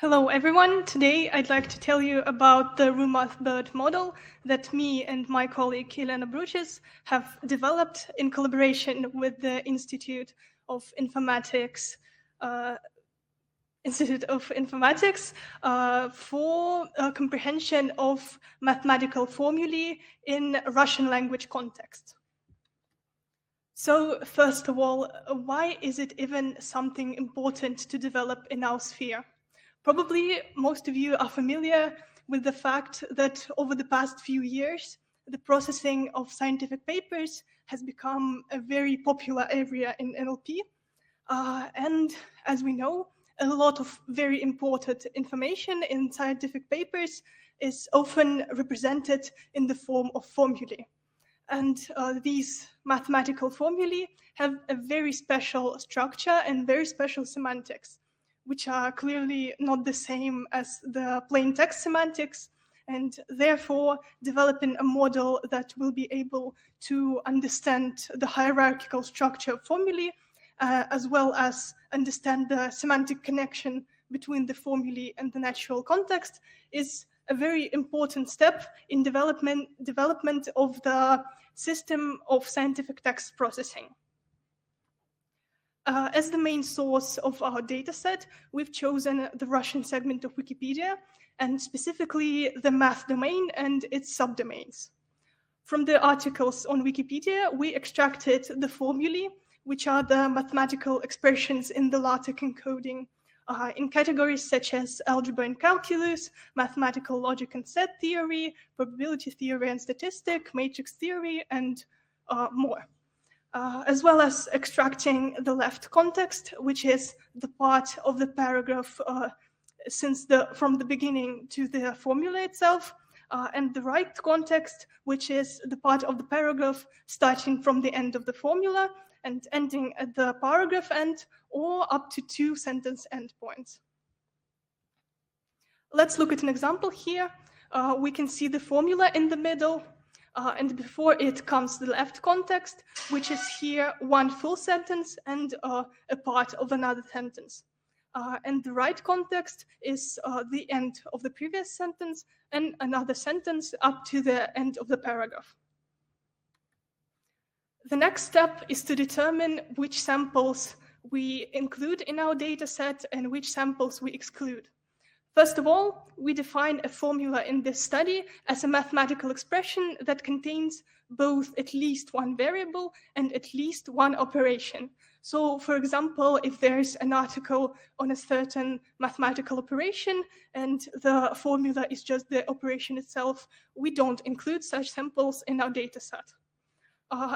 Hello, everyone. Today, I'd like to tell you about the RuMathBERT model that me and my colleague Elena Bruches have developed in collaboration with the Institute of Informatics for comprehension of mathematical formulae in Russian language context. So first of all, why is it even something important to develop in our sphere? Probably most of you are familiar with the fact that over the past few years, the processing of scientific papers has become a very popular area in NLP. And as we know, a lot of very important information in scientific papers is often represented in the form of formulae. And these mathematical formulae have a very special structure and very special semantics, which are clearly not the same as the plain text semantics, and therefore developing a model that will be able to understand the hierarchical structure of formulae, as well as understand the semantic connection between the formulae and the natural context, is a very important step in development of the system of scientific text processing. As the main source of our dataset, we've chosen the Russian segment of Wikipedia, and specifically the math domain and its subdomains. From the articles on Wikipedia, we extracted the formulae, which are the mathematical expressions in the LaTeX encoding, in categories such as algebra and calculus, mathematical logic and set theory, probability theory and statistic, matrix theory, and more. As well as extracting the left context, which is the part of the paragraph from the beginning to the formula itself, and the right context, which is the part of the paragraph starting from the end of the formula and ending at the paragraph end, or up to 2 sentence endpoints. Let's look at an example here. We can see the formula in the middle, and before it comes the left context, which is here one full sentence and a part of another sentence. And the right context is the end of the previous sentence and another sentence up to the end of the paragraph. The next step is to determine which samples we include in our data set and which samples we exclude. First of all, we define a formula in this study as a mathematical expression that contains both at least one variable and at least one operation. So, for example, if there's an article on a certain mathematical operation and the formula is just the operation itself, we don't include such samples in our data set.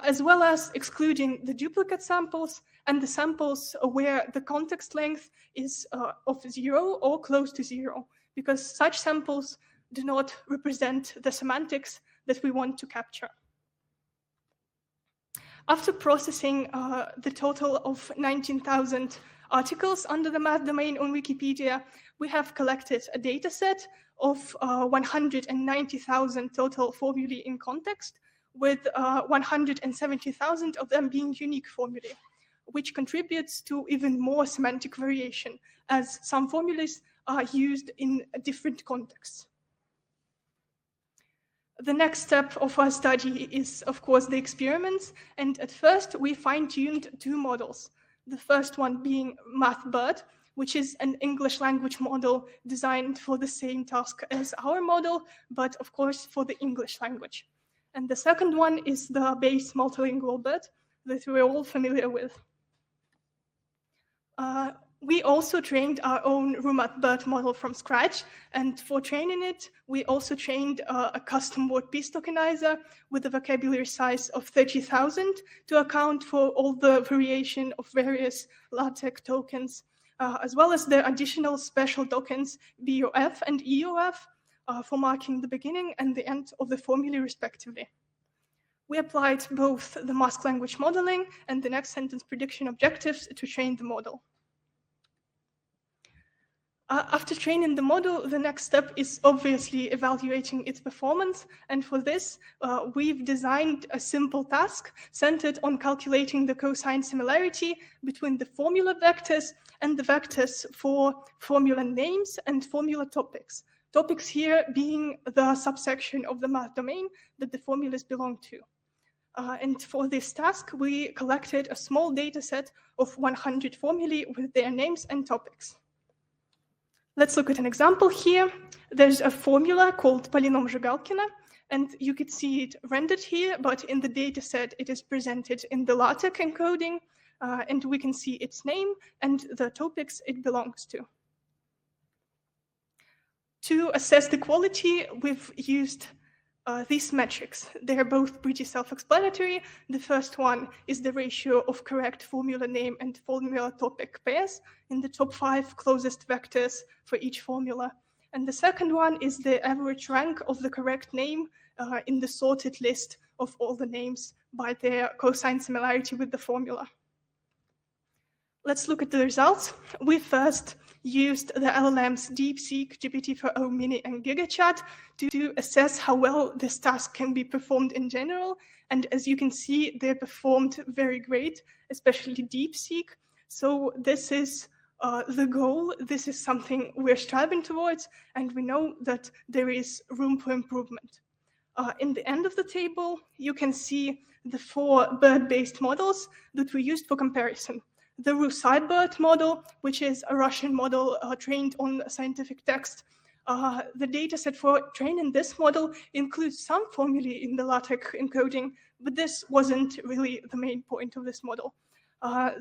As well as excluding the duplicate samples and the samples where the context length is of 0 or close to 0, because such samples do not represent the semantics that we want to capture. After processing the total of 19,000 articles under the math domain on Wikipedia, we have collected a data set of 190,000 total formulae in context, with 170,000 of them being unique formulae, which contributes to even more semantic variation, as some formulas are used in different contexts. The next step of our study is, of course, the experiments, and at first we fine-tuned 2 models. The first one being RuMathBERT, which is an English language model designed for the same task as our model, but of course for the English language. And the second one is the base multilingual BERT that we're all familiar with. We also trained our own RuMathBERT model from scratch, and for training it, we also trained a custom word piece tokenizer with a vocabulary size of 30,000 to account for all the variation of various LaTeX tokens, as well as the additional special tokens BOF and EOF, for marking the beginning and the end of the formulae respectively. We applied both the mask language modeling and the next sentence prediction objectives to train the model. After training the model, the next step is obviously evaluating its performance. And for this, we've designed a simple task centered on calculating the cosine similarity between the formula vectors and the vectors for formula names and formula topics. Topics here being the subsection of the math domain that the formulas belong to. And for this task, we collected a small data set of 100 formulae with their names and topics. Let's look at an example here. There's a formula called polynom Zhigalkina, and you could see it rendered here, but in the data set, it is presented in the LaTeX encoding, and we can see its name and the topics it belongs to. To assess the quality, we've used these metrics. They're both pretty self-explanatory. The first one is the ratio of correct formula name and formula topic pairs in the top 5 closest vectors for each formula. And the second one is the average rank of the correct name in the sorted list of all the names by their cosine similarity with the formula. Let's look at the results. We first used the LLMs DeepSeek, GPT-4o Mini, and GigaChat to assess how well this task can be performed in general. And as you can see, they performed very great, especially DeepSeek. So this is the goal. This is something we're striving towards, and we know that there is room for improvement. In the end of the table, you can see the 4 BERT-based models that we used for comparison. The RuMathBERT model, which is a Russian model trained on scientific text. The dataset for training this model includes some formulae in the LaTeX encoding, but this wasn't really the main point of this model.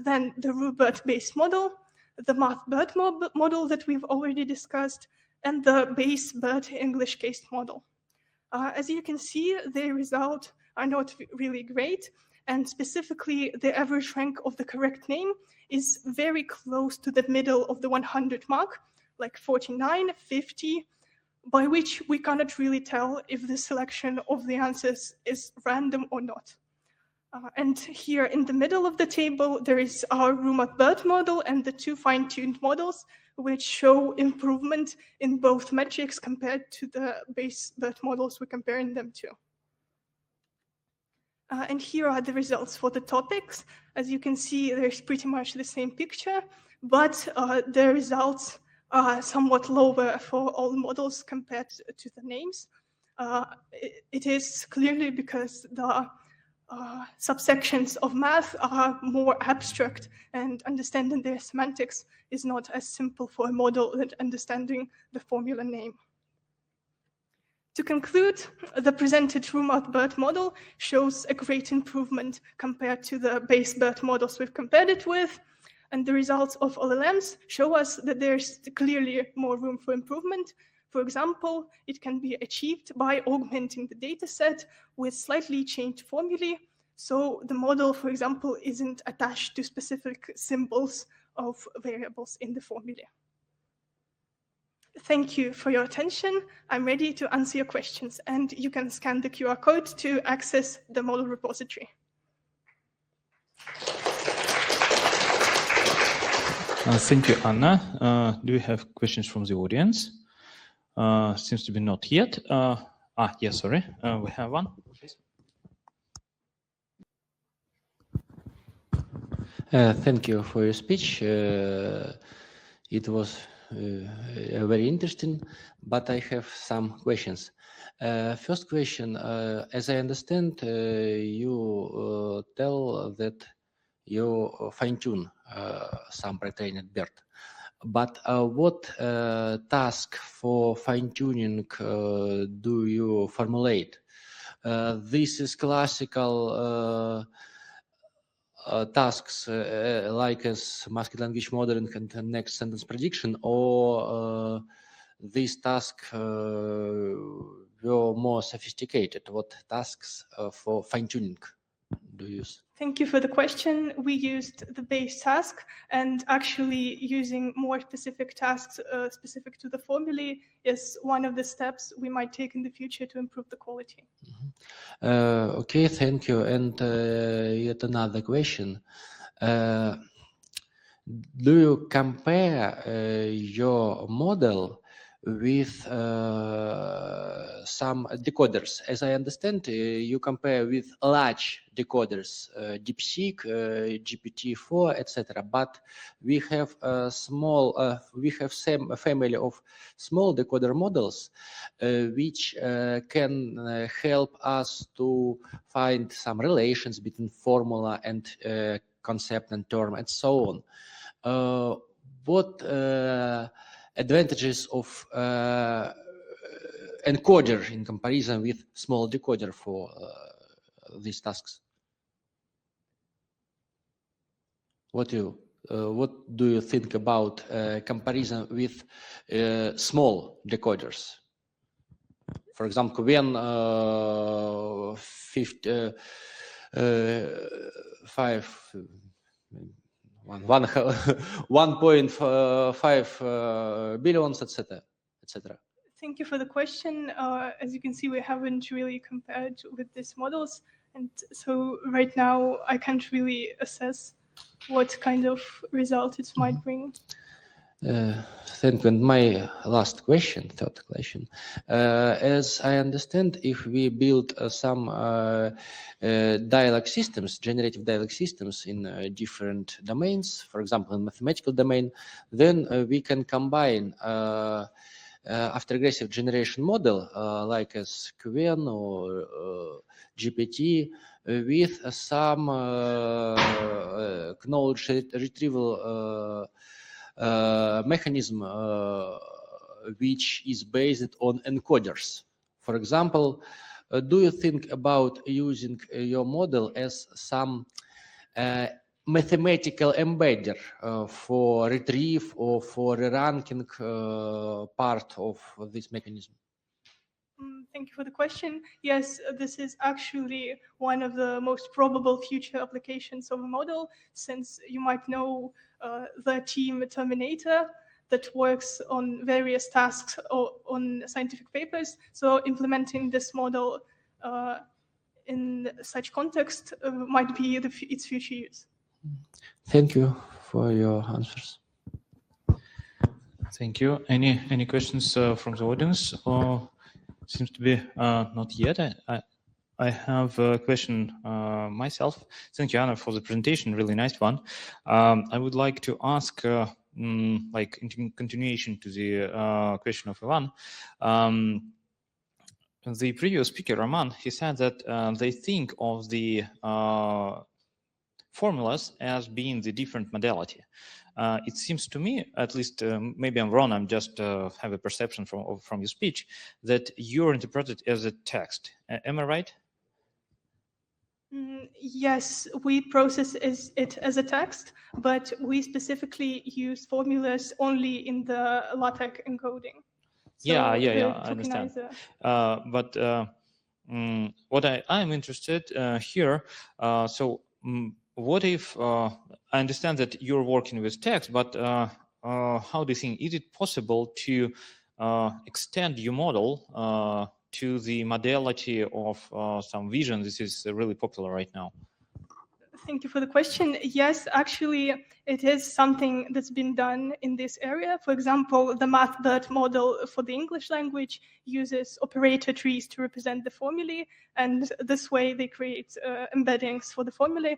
Then the RuMathBERT-based model, the MathBERT model that we've already discussed, and the base BERT English case model. As you can see, the results are not really great. And specifically, the average rank of the correct name is very close to the middle of the 100 mark, like 49, 50, by which we cannot really tell if the selection of the answers is random or not. And here in the middle of the table, there is our RuMathBERT model and the 2 fine-tuned models, which show improvement in both metrics compared to the base BERT models we're comparing them to. And here are the results for the topics. As you can see, there's pretty much the same picture, but the results are somewhat lower for all models compared to the names. It is clearly because the subsections of math are more abstract, and understanding their semantics is not as simple for a model as understanding the formula name. To conclude, the presented RuMathBERT model shows a great improvement compared to the base BERT models we've compared it with, and the results of LLMs show us that there's clearly more room for improvement. For example, it can be achieved by augmenting the dataset with slightly changed formulae, so the model, for example, isn't attached to specific symbols of variables in the formula. Thank you for your attention. I'm ready to answer your questions, and you can scan the QR code to access the model repository. Thank you, Anna. Do you have questions from the audience? Seems to be not yet. Yes, sorry. We have one. Please. Thank you for your speech. It was very interesting, but I have some questions. First question, as I understand, you tell that you fine-tune some pre-trained BERT, but what task for fine-tuning do you formulate? This is classical tasks like as masked language modeling and next sentence prediction, or these tasks were more sophisticated? What tasks for fine-tuning do you use? Thank you for the question. We used the base task, and actually using more specific tasks specific to the formulae is one of the steps we might take in the future to improve the quality. Okay, thank you. And yet another question. do you compare your model with some decoders? As I understand, you compare with large decoders, DeepSeek, GPT-4, etc. But we have a same family of small decoder models, which can help us to find some relations between formula and concept and term and so on. What advantages of encoder in comparison with small decoder for these tasks? What do you think about comparison with small decoders? For example, when 1.5 billions, etc. Thank you for the question. As you can see, we haven't really compared with these models. And so right now, I can't really assess what kind of result it might bring. Thank you. And my last question, third question. As I understand, if we build some dialogue systems, generative dialogue systems in different domains, for example, in mathematical domain, then we can combine after aggressive generation model like as QN or GPT with some knowledge retrieval mechanism which is based on encoders. For example, do you think about using your model as some mathematical embedder for retrieve or for ranking part of this mechanism? Thank you for the question. Yes, this is actually one of the most probable future applications of a model, since you might know the team Terminator that works on various tasks or on scientific papers. So implementing this model in such context might be its future use. Thank you for your answers. Thank you. Any questions from the audience? Or seems to be not yet. I have a question myself. Thank you, Anna, for the presentation. Really nice one. I would like to ask, like in continuation to the question of Ivan, the previous speaker, Roman, he said that they think of the formulas as being the different modality. It seems to me, at least maybe I'm wrong, I'm just have a perception from your speech, that you're interpreted as a text. Am I right? Yes, we process it as a text, but we specifically use formulas only in the LaTeX encoding. So yeah, I understand. But what I'm interested here, what if, I understand that you're working with text, but how do you think, is it possible to extend your model to the modality of some vision? This is really popular right now. Thank you for the question. Yes, actually, it is something that's been done in this area. For example, the RuMathBERT model for the English language uses operator trees to represent the formulae, and this way they create embeddings for the formulae.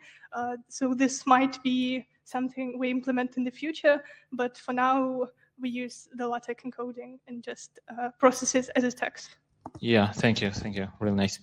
So this might be something we implement in the future, but for now, we use the LaTeX encoding and just process it as a text. Yeah, thank you. Really nice.